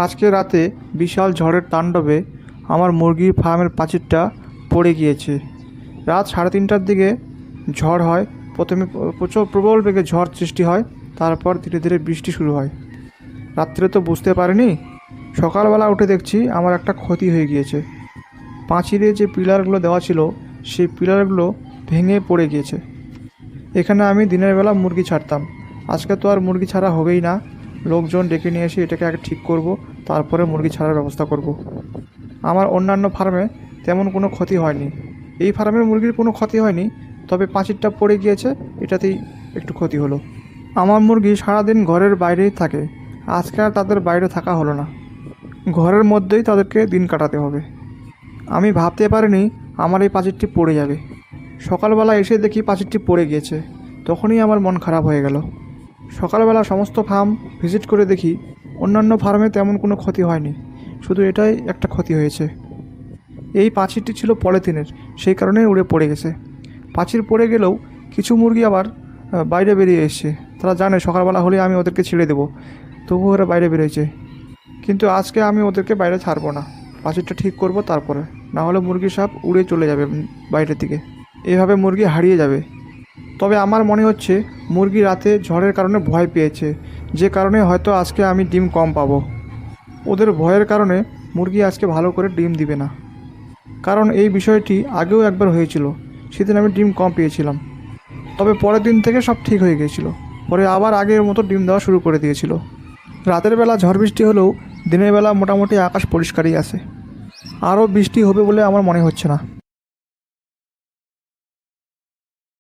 আজকে রাতে বিশাল ঝড়ের তাণ্ডবে আমার মুরগির ফার্মের প্রাচীরটা পড়ে গিয়েছে। রাত 3:30টার দিকে ঝড় হয়। প্রথমে প্রচুর প্রবল বেগে ঝড় সৃষ্টি হয়, তারপর ধীরে ধীরে বৃষ্টি শুরু হয়। রাত্রে তো বুঝতে পারিনি, সকালবেলা উঠে দেখছি আমার একটা ক্ষতি হয়ে গিয়েছে। প্রাচীরে যে পিলারগুলো দেওয়া ছিল সেই পিলারগুলো ভেঙে পড়ে গিয়েছে। এখানে আমি দিনের বেলা মুরগি ছাড়তাম, আজকে তো আর মুরগি ছাড়া হবেই না। লোকজন ডেকে নিয়ে এসে এটাকে আগে ঠিক করব, তারপরে মুরগি ছাড়ার ব্যবস্থা করব। আমার অন্যান্য ফার্মে তেমন কোনো ক্ষতি হয়নি, এই ফার্মের মুরগির কোনো ক্ষতি হয়নি, তবে প্রাচীরটা পড়ে গিয়েছে, এটাতেই একটু ক্ষতি হলো। আমার মুরগি সারাদিন ঘরের বাইরেই থাকে, আজকে আর তাদের বাইরে থাকা হলো না, ঘরের মধ্যেই তাদেরকে দিন কাটাতে হবে। আমি ভাবতে পারিনি আমার এই প্রাচীরটি পড়ে যাবে। সকালবেলা এসে দেখি প্রাচীরটি পড়ে গিয়েছে, তখনই আমার মন খারাপ হয়ে গেল। সকালবেলা সমস্ত ফার্ম ভিজিট করে দেখি অন্যান্য ফার্মে তেমন কোনো ক্ষতি হয়নি, শুধু এটাই একটা ক্ষতি হয়েছে। এই প্রাচীরটি ছিল পলিথিনের, সেই কারণেই উড়ে পড়ে গেছে। প্রাচীর পড়ে গেলেও কিছু মুরগি আবার বাইরে বেরিয়ে এসছে, তারা জানে সকালবেলা হলে আমি ওদেরকে ছেড়ে দেবো, তবুও ওরা বাইরে বেরিয়েছে। কিন্তু আজকে আমি ওদেরকে বাইরে ছাড়বো না, প্রাচীরটা ঠিক করব তারপরে, না হলে মুরগি সব উড়ে চলে যাবে বাইরের দিকে, এভাবে মুরগি হারিয়ে যাবে। তবে আমার মনে হচ্ছে মুরগি রাতে ঝড়ের কারণে ভয় পেয়েছে, যে কারণে হয়তো আজকে আমি ডিম কম পাবো। ওদের ভয়ের কারণে মুরগি আজকে ভালো করে ডিম দিবে না, কারণ এই বিষয়টি আগেও একবার হয়েছিল, সেদিন আমি ডিম কম পেয়েছিলাম। তবে পরের দিন থেকে সব ঠিক হয়ে গিয়েছিল, পরে আবার আগের মতো ডিম দেওয়া শুরু করে দিয়েছিল। রাতের বেলা ঝড় বৃষ্টি হলেও দিনের বেলা মোটামুটি আকাশ পরিষ্কারই আছে। আরও বৃষ্টি হবে বলে আমার মনে হচ্ছে না।